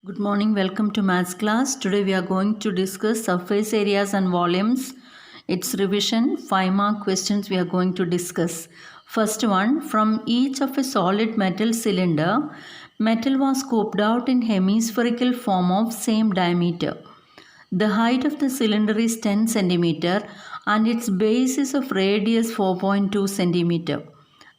Good morning, welcome to Maths class. Today we are going to discuss surface areas and volumes. It's revision, 5 mark questions we are going to discuss. First one, from each of a solid metal cylinder, metal was scooped out in hemispherical form of same diameter. The height of the cylinder is 10 centimeter and its base is of radius 4.2 centimeter.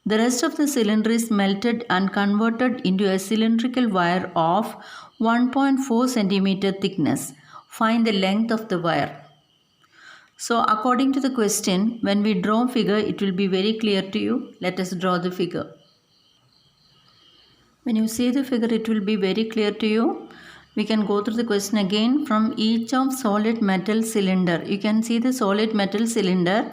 The rest of the cylinder is melted and converted into a cylindrical wire of 1.4 centimeter thickness. Find the length of the wire. So according to the question, when we draw a figure, it will be very clear to you. Let us draw the figure. When you see the figure, it will be very clear to you. We can go through the question again. From each of solid metal cylinder, you can see the solid metal cylinder.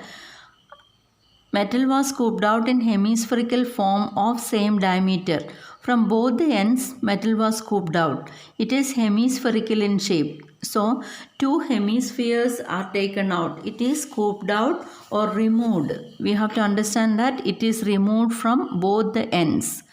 Metal was scooped out in hemispherical form of same diameter. From both the ends, metal was scooped out. It is hemispherical in shape. So, two hemispheres are taken out. It is scooped out or removed. We have to understand that it is removed from both the ends.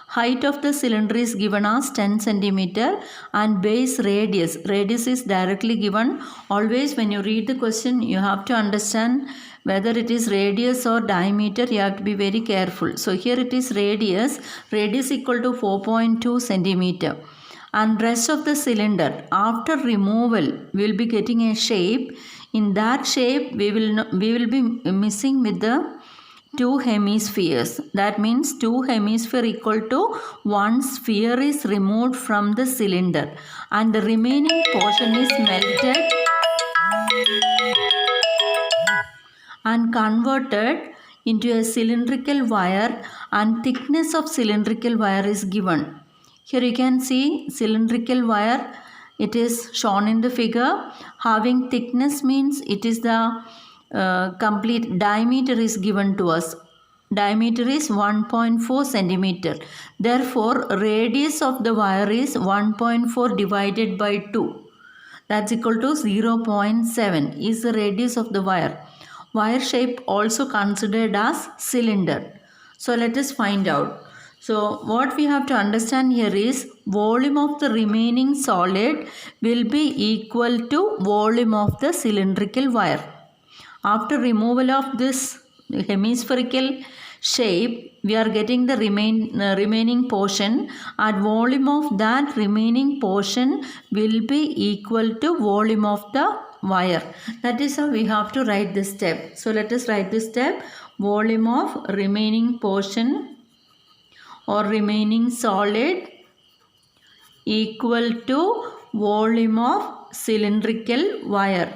Height of the cylinder is given as 10 centimeter and base radius. Radius is directly given. Always when you read the question, you have to understand whether it is radius or diameter. You have to be very careful. So here it is radius. Radius equal to 4.2 centimeter. And rest of the cylinder, after removal, we will be getting a shape. In that shape, we will be missing with the two hemispheres. That means two hemisphere equal to one sphere is removed from the cylinder and the remaining portion is melted and converted into a cylindrical wire, and thickness of cylindrical wire is given. Here you can see cylindrical wire. It is shown in the figure. Having thickness means it is the complete diameter is given to us. Diameter is 1.4 centimeter. Therefore, radius of the wire is 1.4 divided by 2. That's equal to 0.7 is the radius of the wire. Wire shape also considered as cylinder. So let us find out. So what we have to understand here is volume of the remaining solid will be equal to volume of the cylindrical wire. After removal of this hemispherical shape, we are getting the remaining portion, and volume of that remaining portion will be equal to volume of the wire. That is how we have to write this step. So let us write this step. Volume of remaining portion or remaining solid equal to volume of cylindrical wire.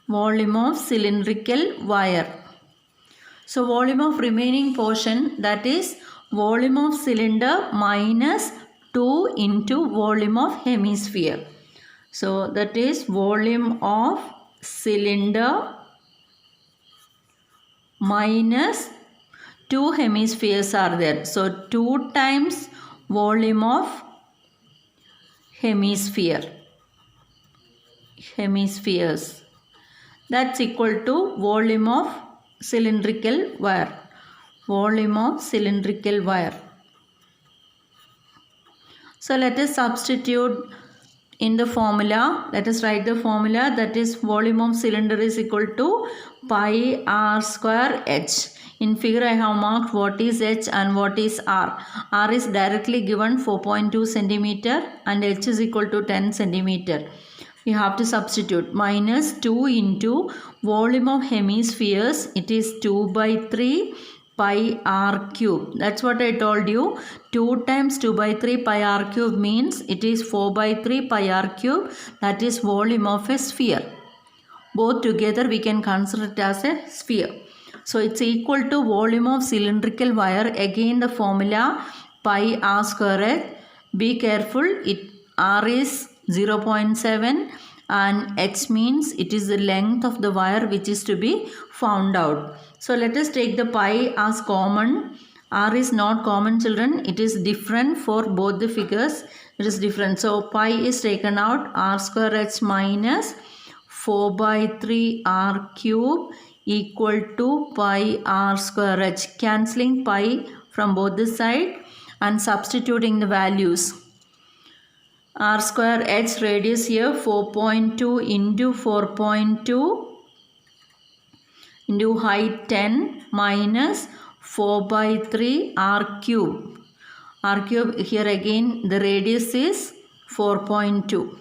Volume of cylindrical wire. So volume of remaining portion, that is volume of cylinder minus 2 into volume of hemisphere. So that is volume of cylinder minus 2 hemispheres are there. So 2 times volume of hemispheres. That's equal to volume of cylindrical wire. Volume of cylindrical wire. So let us substitute in the formula. Let us write the formula, that is volume of cylinder is equal to pi r square h. In figure I have marked what is h and what is r. R is directly given 4.2 centimeter and h is equal to 10 centimeter. We have to substitute minus 2 into volume of hemispheres. It is 2 by 3 pi r cube. That's what I told you. 2 times 2 by 3 pi r cube means it is 4 by 3 pi r cube. That is volume of a sphere. Both together we can consider it as a sphere. So it's equal to volume of cylindrical wire. Again the formula pi r square. Be careful. R is 0.7 and h means it is the length of the wire which is to be found out. So let us take the pi as common. R is not common, children. It is different for both the figures. It is different. So pi is taken out. R square h minus 4 by 3 r cube equal to pi r square h. Cancelling pi from both the side and substituting the values. r square h radius here 4.2 into 4.2 into height 10 minus 4 by 3 r cube. R cube here again the radius is 4.2.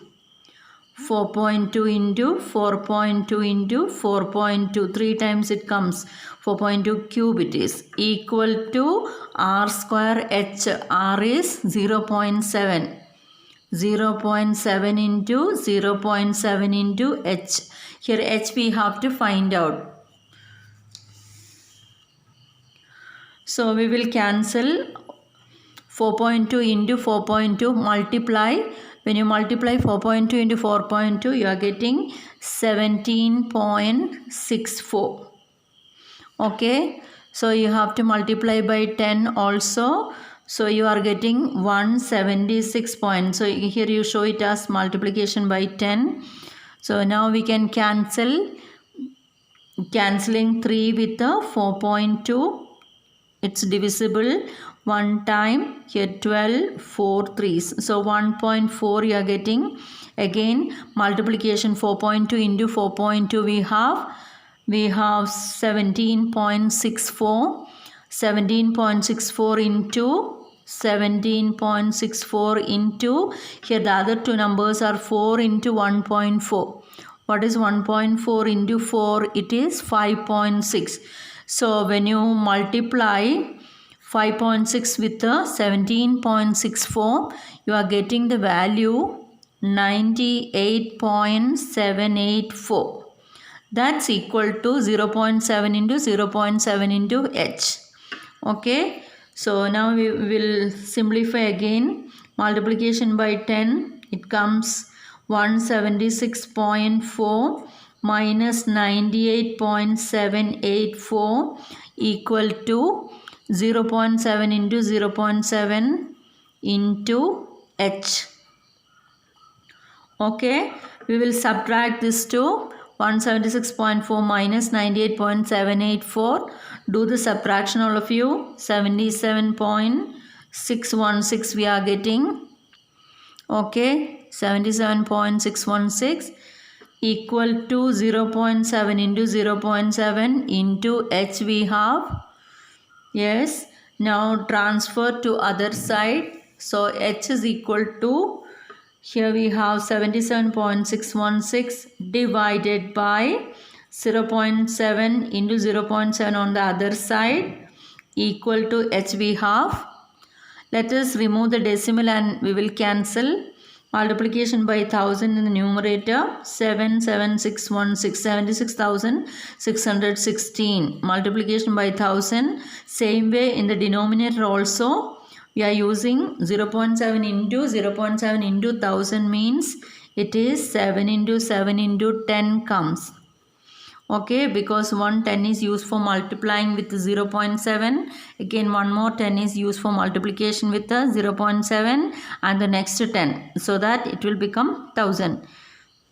4.2 into 4.2 into 4.2 3 times it comes 4.2 cube it is equal to r square h. R is 0.7 into 0.7 into h. Here h we have to find out. So we will cancel 4.2 into 4.2 multiply. When you multiply 4.2 into 4.2 you are getting 17.64. Okay. So you have to multiply by 10 also. So you are getting 176 points. So here you show it as multiplication by 10. So now we can cancelling 3 with the 4.2. It's divisible. 1 time here 12 4 3s. So 1.4 you are getting. Again multiplication 4.2 into 4.2 we have 17.64. 17.64 into 17.64 into here the other two numbers are 4 into 1.4. What is 1.4 into 4? It is 5.6. So when you multiply 5.6 with the 17.64 you are getting the value 98.784. That's equal to 0.7 into 0.7 into h. Okay. So now we will simplify again. Multiplication by 10 it comes 176.4 minus 98.784 equal to 0.7 into 0.7 into h. Okay. We will subtract this to 176.4 minus 98.784. Do the subtraction all of you. 77.616 we are getting. Okay. 77.616 equal to 0.7 into 0.7 into h we have. Yes. Now transfer to other side. So h is equal to, here we have 77.616 divided by 0.7 into 0.7 on the other side equal to h we have. Let us remove the decimal and we will cancel. Multiplication by 1000 in the numerator 77616 76,616. Multiplication by 1000 same way in the denominator also. We are using 0.7 into 0.7 into 1000 means it is 7 into 7 into 10 comes. Okay, because one 10 is used for multiplying with 0.7. Again one more 10 is used for multiplication with the 0.7 and the next 10. So that it will become 1000.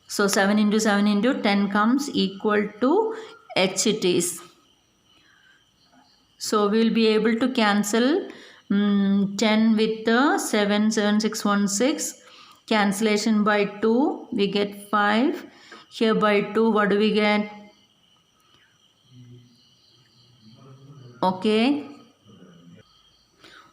So 7 into 7 into 10 comes equal to h it is. So we will be able to cancel 10 with the 77616. Cancellation by 2 we get 5. Here by 2 what do we get? Okay.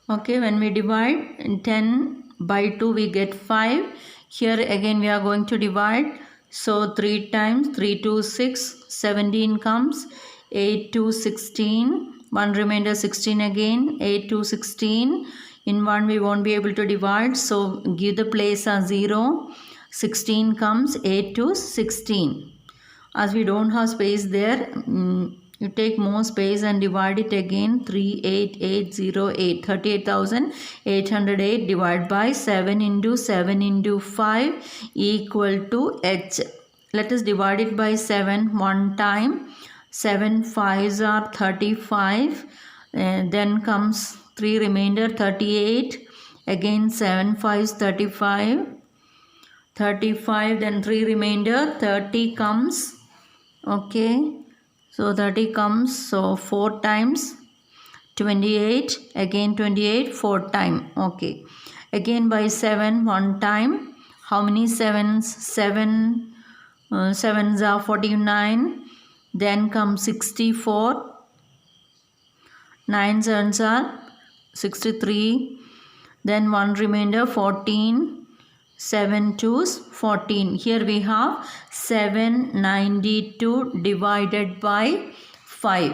Okay, when we divide 10 by 2 we get 5. Here again we are going to divide. So 3 times 3 to 6, 17 comes. 8 to 16. 1 remainder 16 again. 8 to 16. In 1 we won't be able to divide. So give the place as 0. 16 comes. 8 to 16. As we don't have space there, you take more space and divide it again. 38808. 38,808 divided by 7 into 7 into 5 equal to h. Let us divide it by 7 one time. 7 5s are 35. Then comes 3 remainder 38. Again 7 5s 35. 35 then 3 remainder 30 comes. Okay. So 30 comes. So 4 times 28. Again 28 4 time. Okay. Again by 7 one time. How many sevens? 7 sevens are 49. Then comes 64. 9 sevens are 63. Then one remainder 14. 7 twos 14. Here we have 792 divided by 5.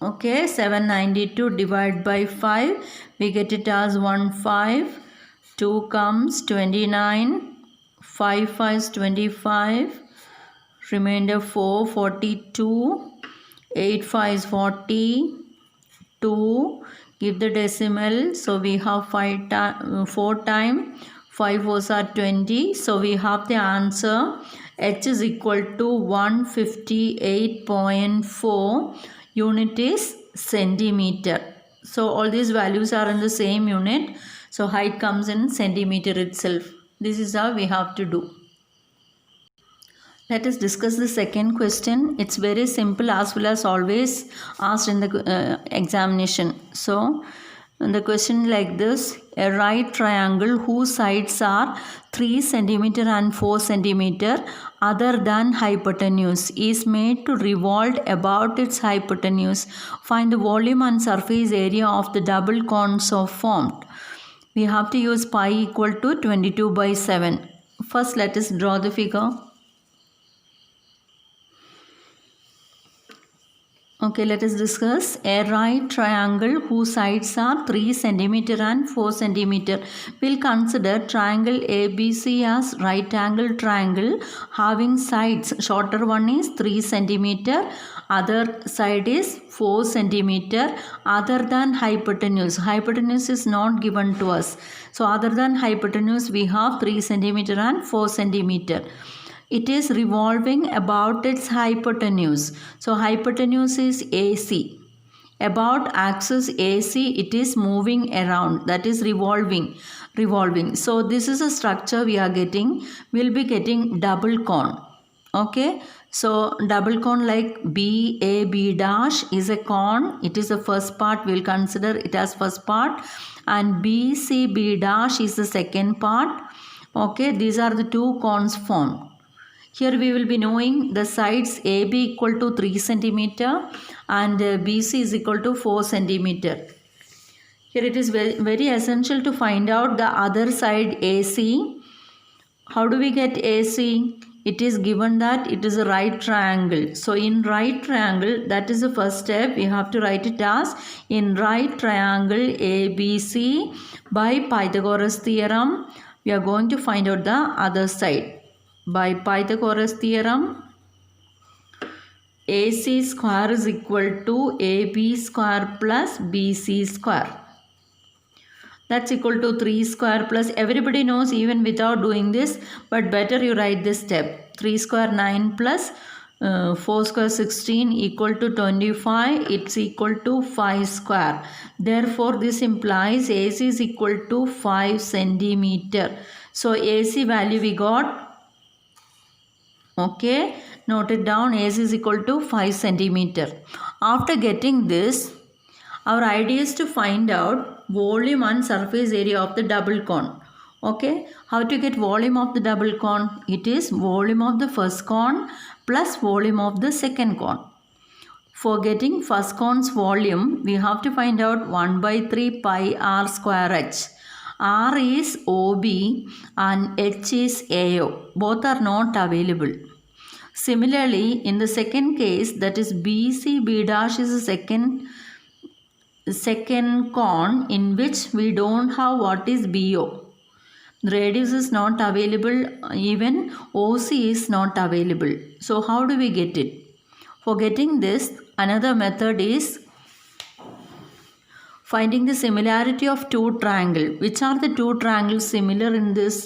Okay, 792 divided by 5. We get it as 15. 2 comes 29. 5 5 25. Remainder 4 42. 8 5 is 40. 2. Give the decimal. So we have 4 times. 5 fours are 20. So we have the answer. H is equal to 158.4. Unit is centimeter. So all these values are in the same unit. So height comes in centimeter itself. This is how we have to do. Let us discuss the second question. It's very simple as well as always asked in the examination. So the question like this: a right triangle whose sides are 3 cm and 4 cm other than hypotenuse is made to revolve about its hypotenuse. Find the volume and surface area of the double cone so formed. We have to use pi equal to 22/7. First, let us draw the figure. Okay, let us discuss a right triangle whose sides are 3 cm and 4 cm. We'll consider triangle ABC as right angle triangle having sides. Shorter one is 3 cm, other side is 4 cm, other than hypotenuse. Hypotenuse is not given to us. So other than hypotenuse we have 3 cm and 4 cm. It is revolving about its hypotenuse. So hypotenuse is AC. About axis AC it is moving around, that is revolving. So this is a structure we are getting. We'll be getting double cone. Okay. So double cone like BAB dash is a cone. It is the first part. We'll consider it as first part. And BCB dash is the second part. Okay. These are the two cones formed. Here we will be knowing the sides AB equal to 3 cm and BC is equal to 4 cm. Here it is very essential to find out the other side AC. How do we get AC? It is given that it is a right triangle. So in right triangle, that is the first step. We have to write it as in right triangle ABC by Pythagoras theorem. We are going to find out the other side. By Pythagoras theorem, AC square is equal to AB square plus BC square. That's equal to 3 square plus, everybody knows even without doing this, but better you write this step. 3 square 9 plus 4 square 16 equal to 25. It's equal to 5 square. Therefore, this implies AC is equal to 5 centimeter. So AC value we got. Okay, note it down. AC is equal to 5 centimeter. After getting this, our idea is to find out volume and surface area of the double cone. Okay, how to get volume of the double cone? It is volume of the first cone plus volume of the second cone. For getting first cone's volume, we have to find out 1/3 pi r square h. R is OB and H is AO. Both are not available. Similarly, in the second case, that is BCB dash is the second cone in which we don't have what is BO. The radius is not available, even OC is not available. So how do we get it? For getting this, another method is finding the similarity of two triangles. Which are the two triangles similar in this?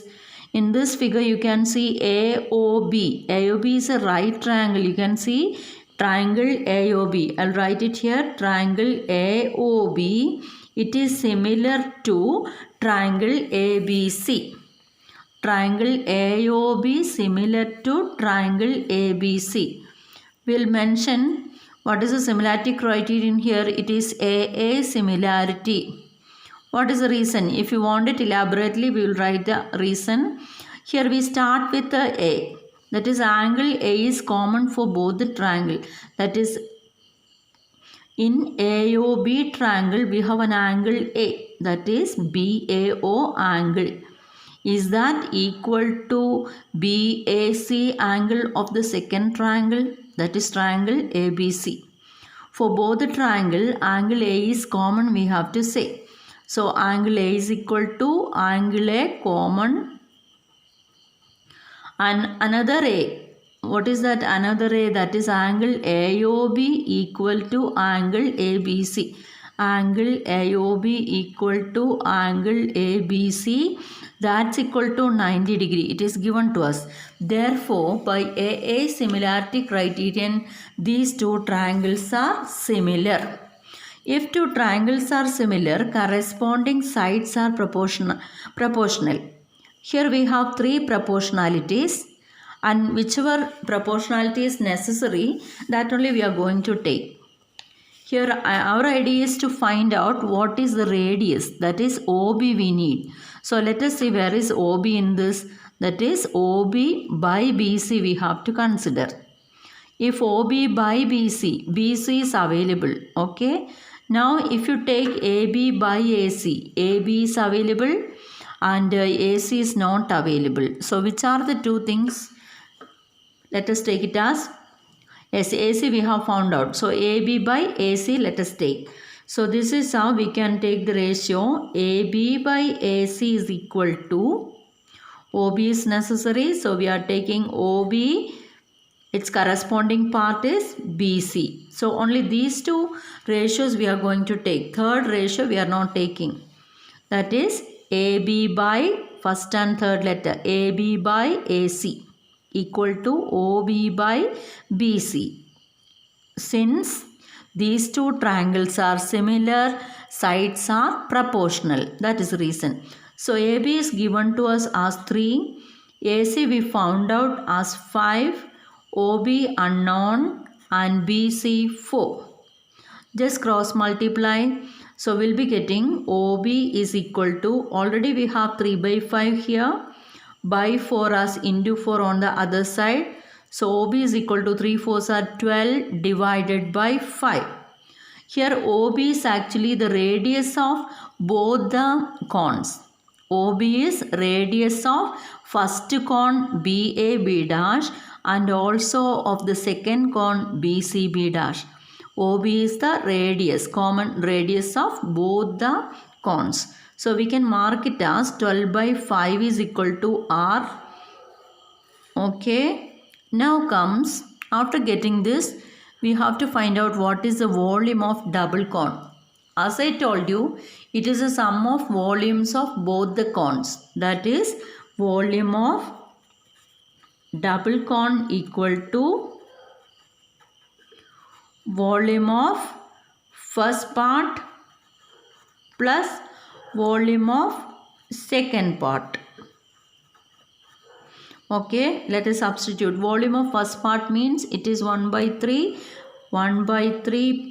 In this figure you can see AOB. AOB is a right triangle. You can see triangle AOB. I'll write it here. Triangle AOB. It is similar to triangle ABC. Triangle AOB similar to triangle ABC. We'll mention what is the similarity criterion here. It is AA similarity. What is the reason? If you want it elaborately, we will write the reason. Here we start with the A. That is, angle A is common for both the triangle. That is, in AOB triangle, we have an angle A. That is BAO angle. Is that equal to BAC angle of the second triangle? That is triangle ABC. For both the triangle, angle A is common, we have to say. So, angle A is equal to angle A common and another A. What is that another A? That is angle AOB equal to angle ABC. Angle AOB equal to angle ABC, that's equal to 90 degree. It is given to us. Therefore, by AA similarity criterion, these two triangles are similar. If two triangles are similar, corresponding sides are proportional. Here we have three proportionalities, and whichever proportionality is necessary, that only we are going to take. Here our idea is to find out what is the radius, that is OB we need. So let us see where is OB in this. That is OB by BC we have to consider. If OB by BC, BC is available. Okay. Now if you take AB by AC, AB is available and AC is not available. So which are the two things? Let us take it as yes, AC we have found out. So AB by AC let us take. So this is how we can take the ratio. AB by AC is equal to, OB is necessary. So we are taking OB, its corresponding part is BC. So only these two ratios we are going to take. Third ratio we are not taking. That is AB by first and third letter. AB by AC equal to OB by BC. Since these two triangles are similar, sides are proportional. That is the reason. So AB is given to us as 3. AC we found out as 5. OB unknown and BC 4. Just cross multiply. So we'll be getting OB is equal to, already we have 3 by 5 here, by 4 as into 4 on the other side. So OB is equal to 3 4s are 12 divided by 5. Here OB is actually the radius of both the cones. OB is radius of first cone BAB dash and also of the second cone BCB dash. OB is the radius, common radius of both the cones. So we can mark it as 12 by 5 is equal to R. Okay. Now comes, after getting this, we have to find out what is the volume of double cone. As I told you, it is a sum of volumes of both the cones. That is, volume of double cone equal to volume of first part plus volume of second part. Okay, let us substitute. Volume of first part means it is 1 by 3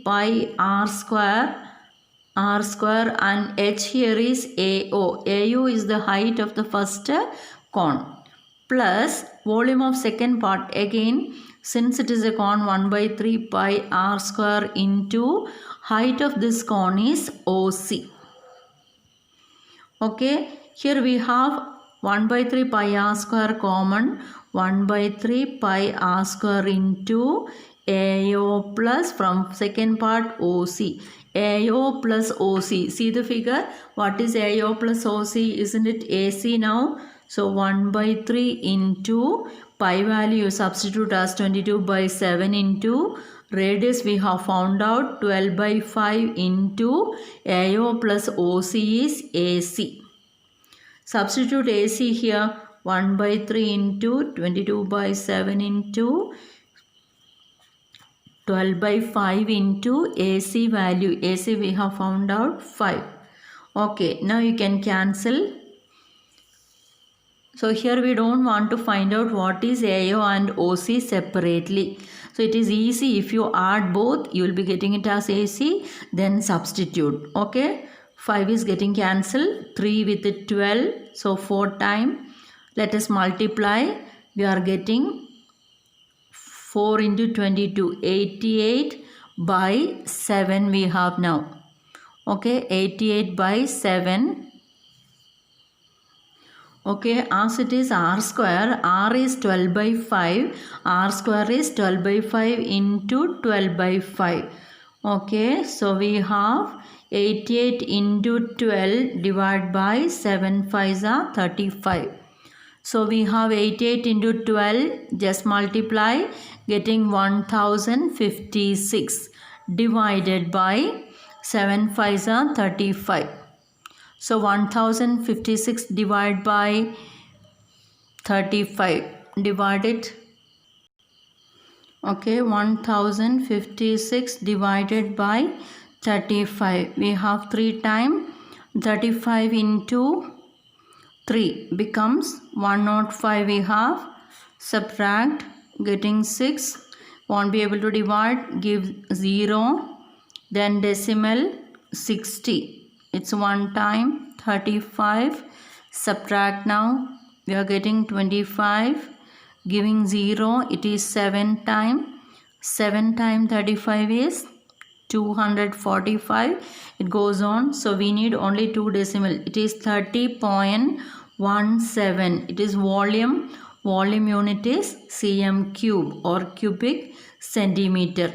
pi r square and h here is AO. AO is the height of the first cone plus volume of second part, again since it is a cone, 1 by 3 pi r square into height of this cone is OC. Okay, here we have 1 by 3 pi r square common, 1 by 3 pi r square into AO plus from second part OC. AO plus OC. See the figure? What is AO plus OC? Isn't it AC now? So 1 by 3 into pi value substitute as 22 by 7 into radius we have found out 12 by 5 into AO plus OC is AC. Substitute AC here, 1 by 3 into 22 by 7 into 12 by 5 into AC value. AC we have found out 5. Okay, now you can cancel. So here we don't want to find out what is AO and OC separately. So it is easy, if you add both, you will be getting it as AC, then substitute. Okay. 5 is getting cancelled. 3 with 12. So 4 time. Let us multiply. We are getting 4 into 22. 88 by 7 we have now. Okay, 88 by 7. Okay, as it is r square, r is 12 by 5. R square is 12 by 5 into 12 by 5. Okay, so we have 88 into 12 divided by 7 5s are 35. So we have 88 into 12, just multiply, getting 1056 divided by 7 5s are 35. So 1056 divided by 35, divided. Okay, 1056 divided by 35. We have 3 times. 35 into 3 becomes 105 we have. Subtract, getting 6. Won't be able to divide, give 0. Then decimal 60. It's 1 time. 35. Subtract now. We are getting 25. Giving 0. It is 7 time. 7 times 35 is 245. It goes on. So we need only 2 decimal. It is 30.17. It is volume. Volume unit is cm cube or cubic centimeter.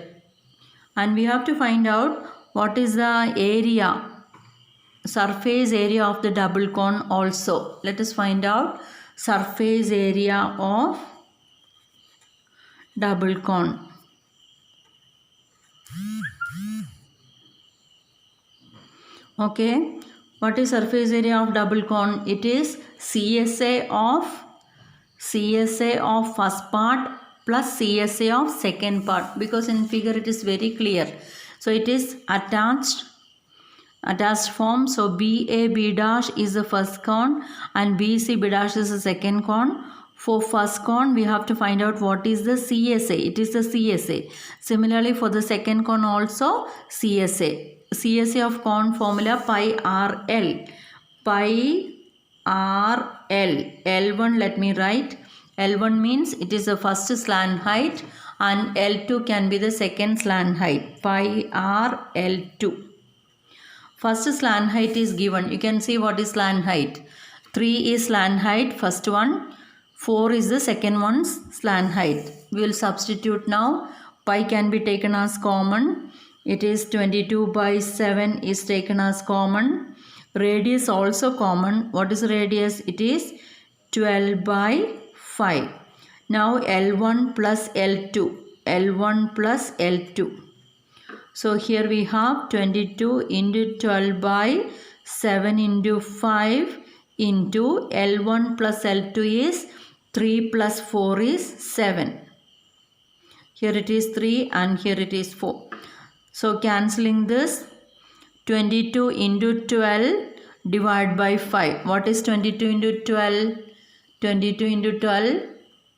And we have to find out what is the area, surface area of the double cone also. Let us find out surface area of double cone. Okay, what is surface area of double cone? It is CSA of first part plus CSA of second part, because in figure it is very clear. So it is attached form. So BAB dash is the first cone and BCB dash is the second cone. For first cone we have to find out what is the CSA. It is the CSA. Similarly for the second cone also CSA. CSA of cone formula pi RL. Pi RL. L1 let me write. L1 means it is the first slant height and L2 can be the second slant height. Pi RL2. First slant height is given. You can see what is slant height. 3 is slant height, first one. 4 is the second one's slant height. We will substitute now. Pi can be taken as common. It is 22 by 7 is taken as common. Radius also common. What is radius? It is 12 by 5. Now L1 plus L2. L1 plus L2. So here we have 22 into 12 by 7 into 5 into L1 plus L2 is 3 plus 4 is 7. Here it is 3 and here it is 4. So cancelling this, 22 into 12 divided by 5. What is 22 into 12? 22 into 12.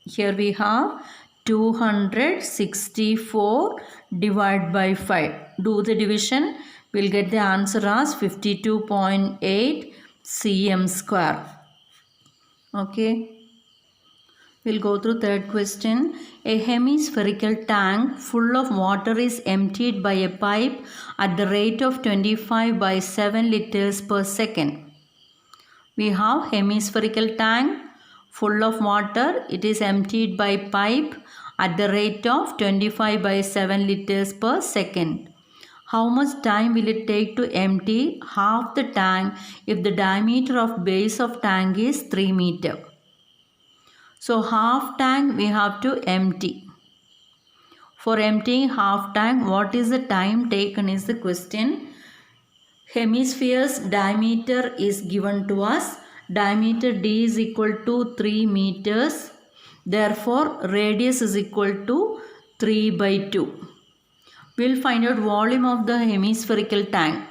Here we have 264 divided by 5. Do the division. We'll get the answer as 52.8 cm square. Okay. We'll go through third question. A hemispherical tank full of water is emptied by a pipe at the rate of 25 by 7 liters per second. We have hemispherical tank full of water. It is emptied by pipe at the rate of 25 by 7 liters per second. How much time will it take to empty half the tank if the diameter of base of tank is 3 meter? So half tank we have to empty. For emptying half tank, what is the time taken is the question. Hemisphere's diameter is given to us. Diameter D is equal to 3 meters. Therefore, radius is equal to 3 by 2. We'll find out volume of the hemispherical tank,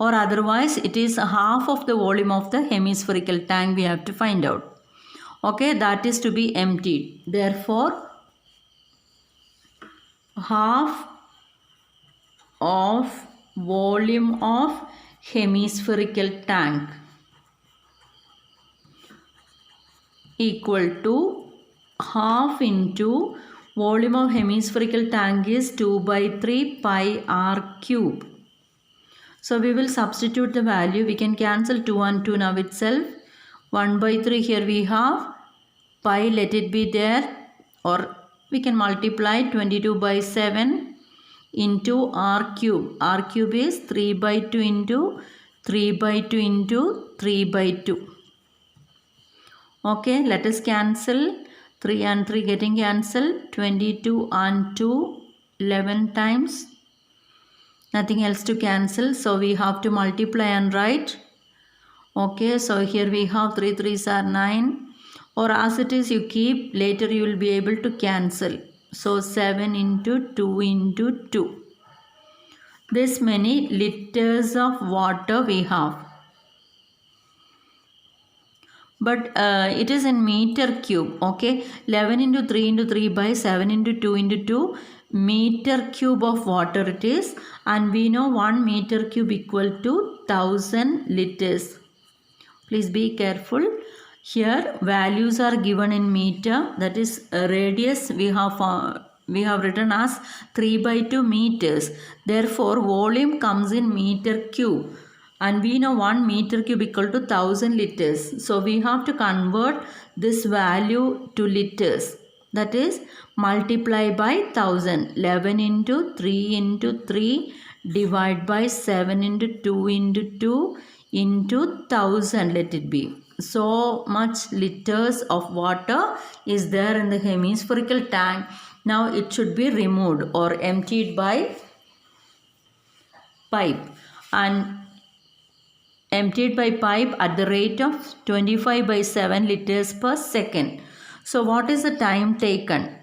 or otherwise it is half of the volume of the hemispherical tank we have to find out. Okay, that is to be emptied. Therefore, half of volume of hemispherical tank equal to half into volume of hemispherical tank is 2 by 3 pi r cube. So we will substitute the value. We can cancel 2 and 2 now itself. 1 by 3 here we have pi, let it be there, or we can multiply 22 by 7 into r cube. R cube is 3 by 2 into 3 by 2 into 3 by 2. Okay, let us cancel. 3 and 3 getting cancelled. 22 and 2, 11 times. Nothing else to cancel. So we have to multiply and write. Okay, so here we have 3 3s are 9. Or as it is you keep, later you will be able to cancel. So 7 into 2 into 2. This many liters of water we have. But it is in meter cube. Okay, 11 into 3 into 3 by 7 into 2 into 2 meter cube of water it is, and we know 1 meter cube equal to 1000 liters. Please be careful. Here values are given in meter, that is radius we have written as 3 by 2 meters. Therefore volume comes in meter cube, and we know 1 meter cube equal to 1000 liters. So we have to convert this value to liters, that is multiply by 1000. 11 into 3 into 3 divide by 7 into 2 into 2 into 1000, let it be. So much liters of water is there in the hemispherical tank. Now it should be removed or emptied by pipe, and emptied by pipe at the rate of 25 by 7 liters per second. So what is the time taken?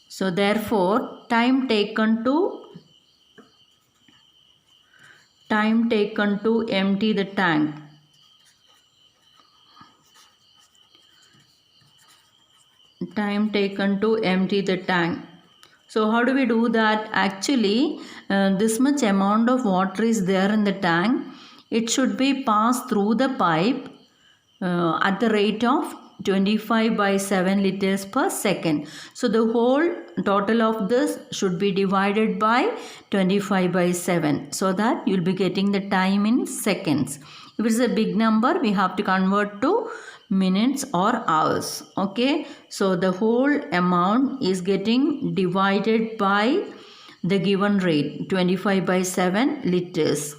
So therefore time taken to empty the tank. Time taken to empty the tank. So how do we do that? Actually this much amount of water is there in the tank. It should be passed through the pipe at the rate of 25 by 7 liters per second. So the whole total of this should be divided by 25 by 7, so that you will be getting the time in seconds. If it is a big number, we have to convert to minutes or hours. Okay, so the whole amount is getting divided by the given rate 25 by 7 liters.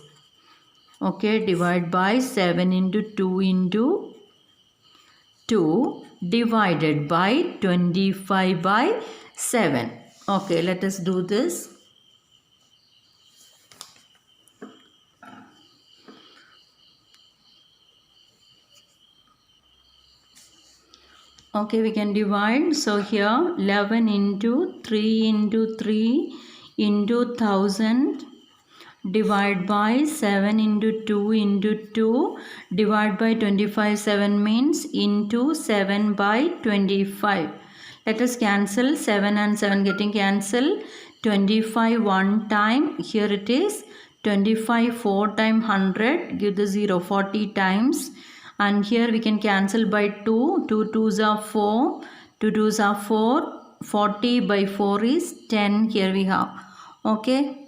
Okay, divide by 7 into 2 into 2 divided by 25 by 7. Okay, let us do this. Okay, we can divide. So here 11 into 3 into 3 into 1000 divide by 7 into 2 into 2 divide by 25. 7 means into 7 by 25. Let us cancel. 7 and 7 getting cancelled. 25 one time, here it is 25 4 times 100, give the 0, 40 times, and here we can cancel by 2. 2 2s are 4, 2 2s are 4, 40 by 4 is 10 here we have. Okay,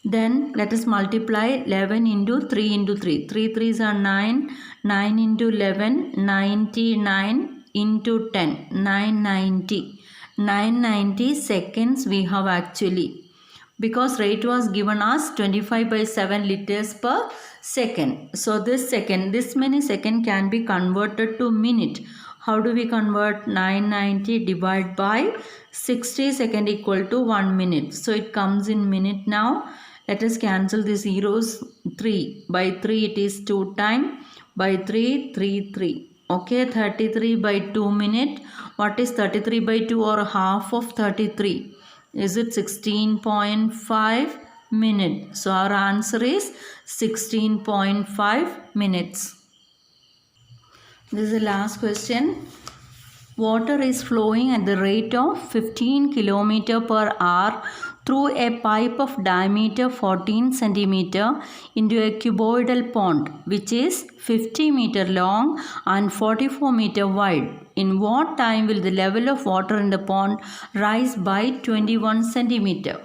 then let us multiply 11 into 3 into 3. 3 3s are 9, 9 into 11, 99 into 10, 990. 990 seconds we have actually, because rate was given as 25 by 7 liters per second. So this many second can be converted to minute. How do we convert? 990 divided by 60 second equal to 1 minute. So it comes in minute now. Let us cancel the zeros. 3 by 3 it is 2 time, by 3 3 3. Okay, 33 by 2 minute. What is 33 by 2 or half of 33? Is it 16.5 minute? So our answer is 16.5 minutes. This is the last question. Water is flowing at the rate of 15 km per hour through a pipe of diameter 14 cm into a cuboidal pond which is 50 meter long and 44 meter wide. In what time will the level of water in the pond rise by 21 cm?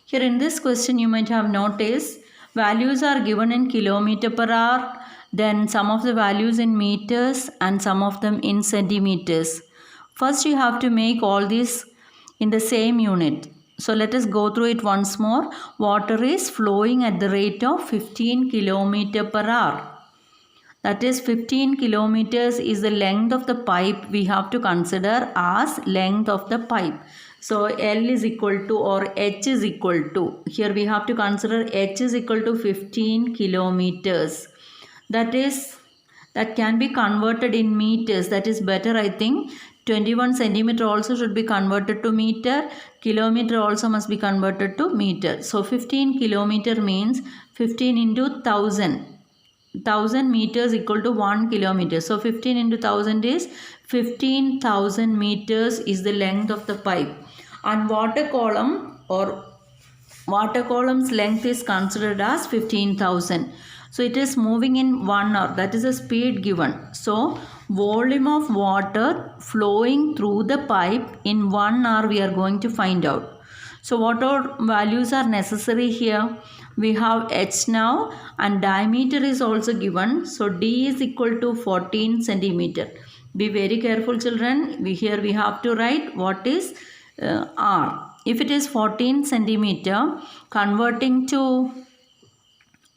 Here in this question you might have noticed values are given in kilometer per hour, then some of the values in meters and some of them in centimeters. First you have to make all these in the same unit. So let us go through it once more. Water is flowing at the rate of 15 kilometer per hour. That is 15 kilometers is the length of the pipe we have to consider as length of the pipe. So L is equal to or H is equal to, here we have to consider H is equal to 15 kilometers. That can be converted in meters. That is better, I think. 21 centimeter also should be converted to meter. Kilometer also must be converted to meter. So 15 kilometer means 15 into 1000. 1000 meters equal to 1 kilometer. So 15 into 1000 is 15,000 meters is the length of the pipe. And water column or water column's length is considered as 15,000. So it is moving in 1 hour. That is the speed given. So volume of water flowing through the pipe in 1 hour we are going to find out. So what all values are necessary here? We have H now and diameter is also given. So D is equal to 14 centimeter. Be very careful children. Here we have to write what is R. If it is 14 centimeter, converting to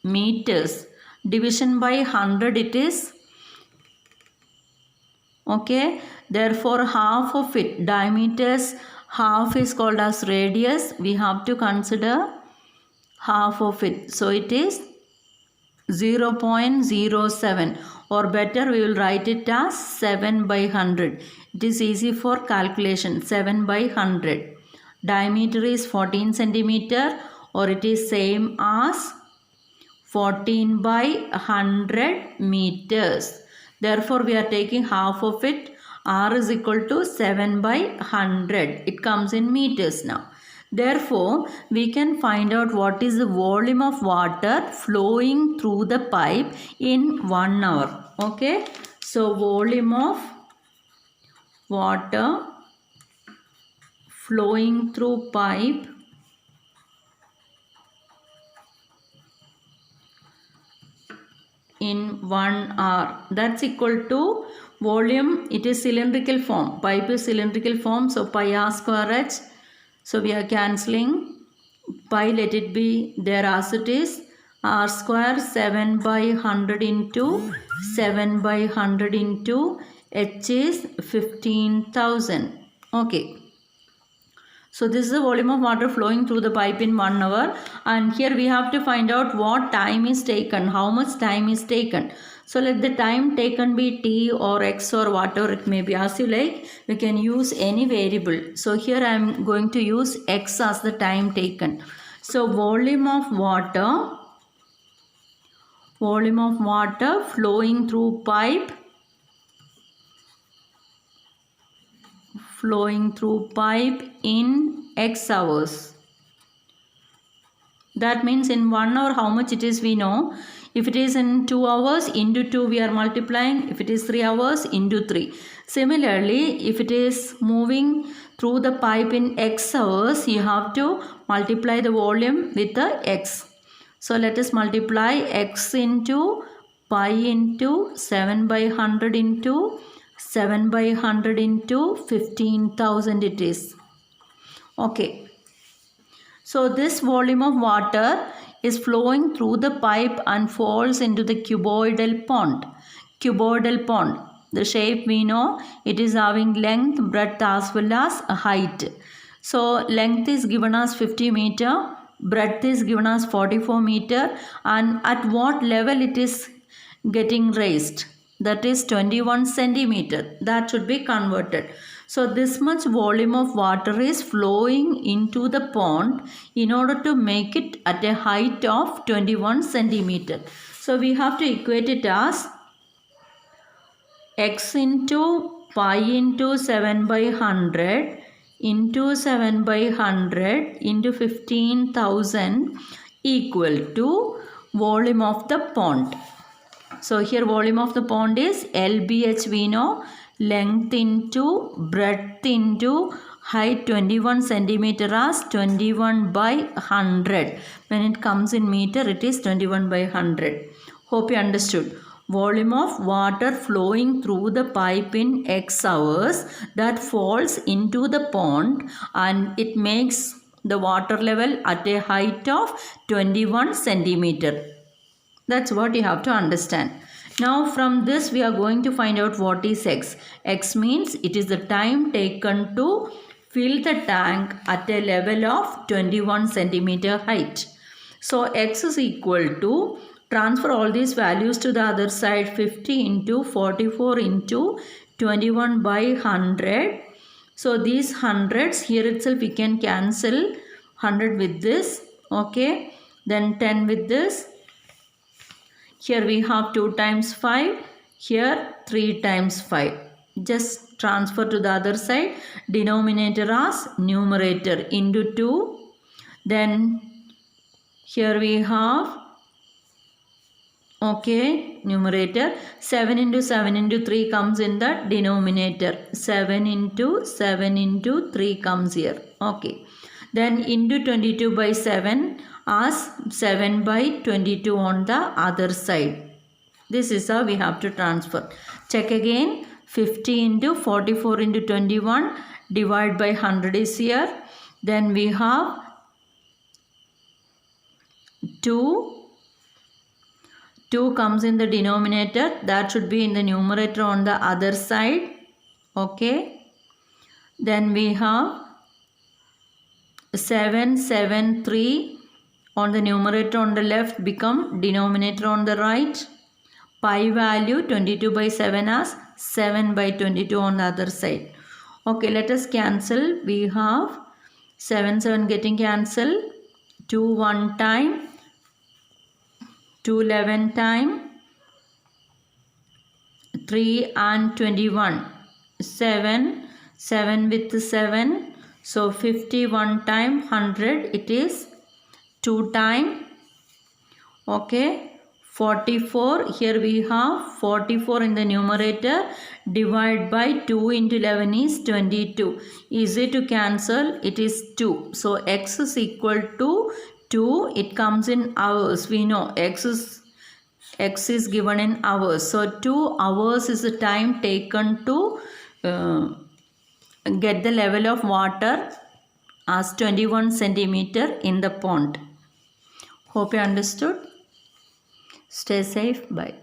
meters, division by 100 it is. Okay. Therefore half of it, diameters, half is called as radius. We have to consider half of it. So it is 0.07 or better we will write it as 7 by 100. It is easy for calculation. 7 by 100. Diameter is 14 centimeter or it is same as 14 by 100 meters. Therefore we are taking half of it. R is equal to 7 by 100. It comes in meters now. Therefore, we can find out what is the volume of water flowing through the pipe in 1 hour. Okay. So, volume of water flowing through pipe in 1 hour. That's equal to volume. It is cylindrical form. Pipe is cylindrical form. So, pi r square h. So we are cancelling pi, let it be there as it is. R square 7 by 100 into 7 by 100 into H is 15,000. Okay. So this is the volume of water flowing through the pipe in 1 hour. And here we have to find out what time is taken, how much time is taken. So let the time taken be t or x or whatever it may be, as you like. We can use any variable. So here I am going to use x as the time taken. So volume of water flowing through pipe in x hours. That means in 1 hour how much it is we know. If it is in 2 hours, into 2 we are multiplying. If it is 3 hours, into 3. Similarly, if it is moving through the pipe in x hours, you have to multiply the volume with the x. So let us multiply x into pi into 7 by 100 into 7 by 100 into 15,000 it is. Okay. So this volume of water is flowing through the pipe and falls into the cuboidal pond. Cuboidal pond. The shape we know, it is having length, breadth as well as height. So length is given as 50 meter, breadth is given as 44 meter, and at what level it is getting raised? That is 21 centimeter. That should be converted. So this much volume of water is flowing into the pond in order to make it at a height of 21 centimeter. So we have to equate it as x into pi into 7 by 100 into 7 by 100 into 15,000 equal to volume of the pond. So here volume of the pond is LBH, we know, length into breadth into height 21 centimeter as 21 by 100. When it comes in meter, it is 21 by 100. Hope you understood. Volume of water flowing through the pipe in X hours that falls into the pond, and it makes the water level at a height of 21 centimeter. That's what you have to understand. Now from this we are going to find out what is X. X means it is the time taken to fill the tank at a level of 21 centimeter height. So X is equal to, transfer all these values to the other side, 50 into 44 into 21 by 100. So these hundreds here itself we can cancel 100 with this. Okay. Then 10 with this. Here we have 2 times 5. Here 3 times 5. Just transfer to the other side. Denominator as numerator into 2. Then here we have, okay, numerator. 7 into 7 into 3 comes in the denominator. 7 into 7 into 3 comes here. Okay. Then into 22 by 7 as 7 by 22 on the other side. This is how we have to transfer. Check again. 50 into 44 into 21 divide by 100 is here. Then we have 2. 2 comes in the denominator. That should be in the numerator on the other side. Okay. Then we have 7, 7, 3 on the numerator on the left become denominator on the right. Pi value 22 by 7 as 7 by 22 on the other side. Okay, let us cancel. We have 7, 7 getting cancelled. 2 1 time. 2 11 time. 3 and 21. 7. 7 with 7. So 51 time 100, it is 2 time. Okay. 44, here we have 44 in the numerator, divide by 2 into 11 is 22. Easy to cancel, it is 2. So X is equal to 2, it comes in hours. We know X is given in hours. So 2 hours is the time taken to get the level of water as 21 centimeter in the pond. Hope you understood. Stay safe. Bye.